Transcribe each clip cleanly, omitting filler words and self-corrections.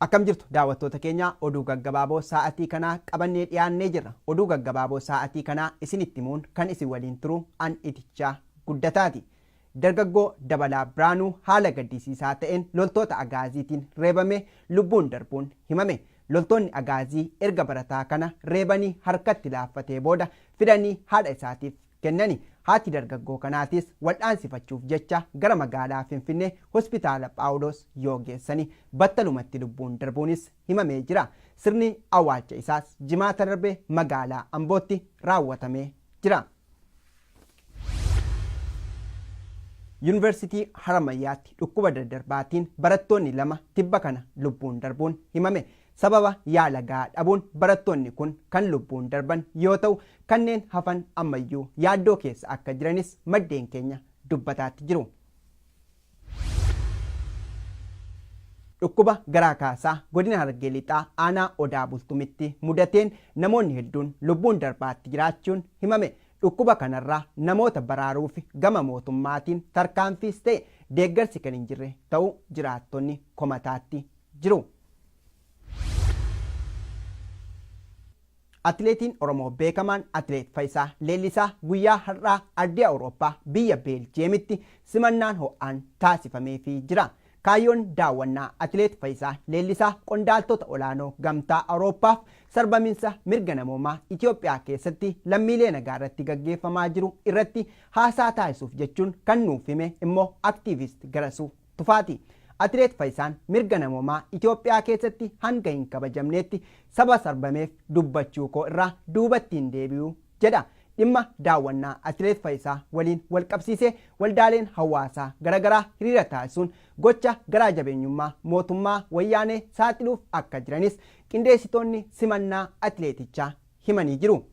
Akkam jirtu daawwattoota keenya oduu gaggabaaboo sa'aatii kanaa qabannee dhiyaannee jirra. Oduu gaggabaaboo sa'aatii kanaa isinitti himuun kan isin waliin turu an itichaa guddataati. Dargaggoo Dabalaa Biraanuu haala gaddisiisaa ta'een loltoota agaaziitiin reebame lubbuun darbuun himame. Loltoonni agaazii erga barataa kana reebanii harkatti laaffatee booda fidanii haadha isaatiif kennani. Haati dargaggoo kanaatis wal'aansifachuuf jecha gara magaalaa Finfinnee hospitaala Phaawulos yoo geessanii battalumatti lubbuun darbuunis himamee jira. Sirni awwaalcha isaas jimaata darbe magaalaa Ambootti raawwatamee jira. Yuunivarsiitii Haramayyaatti dhukkuba daddarbaatiin barattoonni 2 tibba kana lubbuun darbuun himame. Sababa yaala gahaa dhabuun barattoonni kun kan lubbuun darban yoo ta'u kanneen hafan ammayyuu yaaddoo keessa akka jiranis maddeen keenya dubbataatti jiru. Dhukkuba garaa kaasaa godina Harargee Lixaa aanaa Odaa Bultumitti mudateen namoonni hedduun lubbuun darbaatti jiraachuun himame. Dhukkuba kanarraa namoota baraaruuf gama mootummaatiin tarkaanfiis ta'e deeggarsi kan hin jirre ta'uu jiraattonni komataatti jiru. Atileetiin Oromoo beekamaan Atileet Faayisaa Leellisaa guyyaa har'aa ardii Awurooppaa biyya Beeljeemitti simannaan ho'aan taasifameefii jira. Kaayyoon daawwannaa Atileet Faayisaa Leellisaa qondaaltota olaanoo gamtaa Awurooppaaf sarbamiinsa mirga namoomaa Itoophiyaa keessatti lammiilee nagaa irratti gaggeeffamaa jiru irratti haasaa taasisuuf jechuun kan nuuf hime immoo aktiivist Garasuu Tufaati. Atileet Faayisaan mirga namoomaa Itoophiyaa keessatti hanga hin kabajamneetti saba sarbameef dubbachuu koo irraa duubatti hin deebi'u jedha. Dhimma daawwannaa Atileet Faayisaa waliin walqabsiisee waldaaleen hawaasaa garaagaraa hiriira taasisuun gocha garaa jabeenyummaa mootummaa wayyaanee saaxiluuf akka jiranis qindeessitoonni simannaa atileetichaa himanii jiru.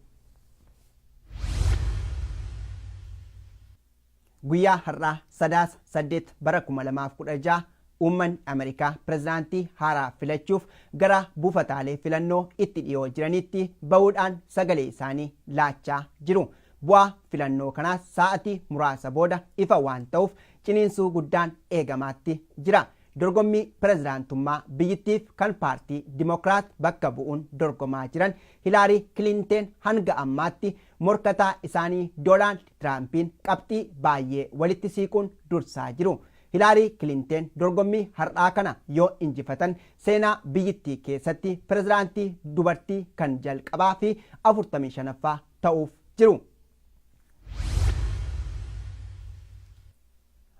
Guyyaa har'aa sadaasa 8 bara 2016 Uummanni Ameerikaa pirezidaantii haaraa filachuuf gara buufataalee filannoo itti dhiyoo jiranitti bahuudhaan sagalee isaanii laachaa jiru. Bu'aa filannoo kanaas sa'aatii muraasa booda ifa waan ta'uuf ciniinsuu guddaan eegamaatti jira. Dorgommii pirezidaantummaa biyyittiif kan paartii Dimokiraat bakka bu'uun dorgomaa jiran Hilaarii Kilinteen hanga ammaatti morkataa isaanii Doonaald Tiraampiin qabxii baay'ee walitti siiquun dursaa jiru. Hilaarii Kilinteen dorgommii har'aa kana yoo injifatan seenaa biyyittii keessatti pirezidaantii dubartii kan jalqabaa fi 45ffaa ta'uuf jiru.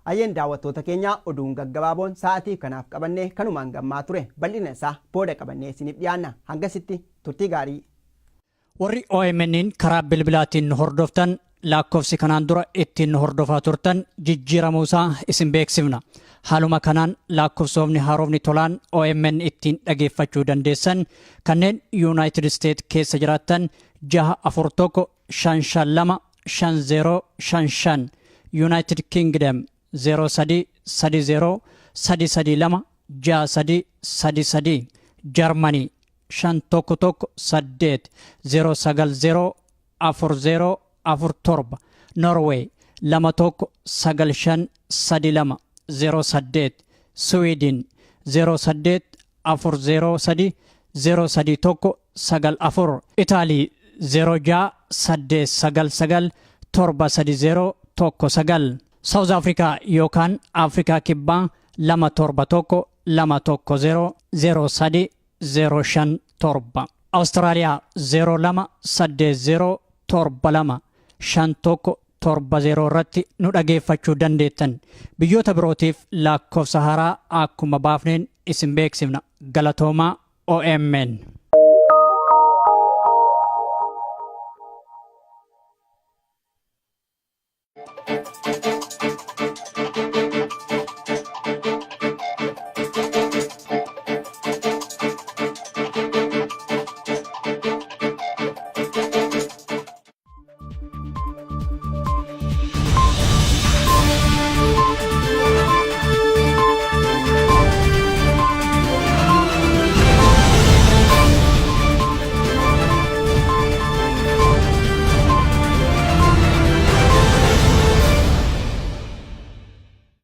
Ayyeen daawwattoota keenyaa oduun gaggabaaboon sa'aatii kanaaf qabannee kanumaan gammaa ture bal'ina isaa booda qabannee isiniif dhiyaanna. Hangasitti turtii gaarii. Warri OMN'n karaa bilbilaatiin hordoftan lakkoofsi kanaan dura ittiin hordofaa turtan jijjiiramuusaa isin beeksifna. Haaluma kanaan lakkoofsofni haaromni tolaan OMN ittiin dhageeffachuu dandeessan kanneen United States keessa jiraattan 641 552 5055 United Kingdom 0330 332 6333 Germany 511 090 40 47 Norway 2195 32 08 Sweden 08 403 031 94 Italy 06 899 730 19 South Africa yookaan Afrikaa Kibbaa 271 210 03 057 Australia 02 80 72 5170 irratti nu dhageeffachuu dandeettan. Biyyoota birootiif lakkoofsa haaraa akkuma baafneen isin beeksifna. Galatoomaa OMN.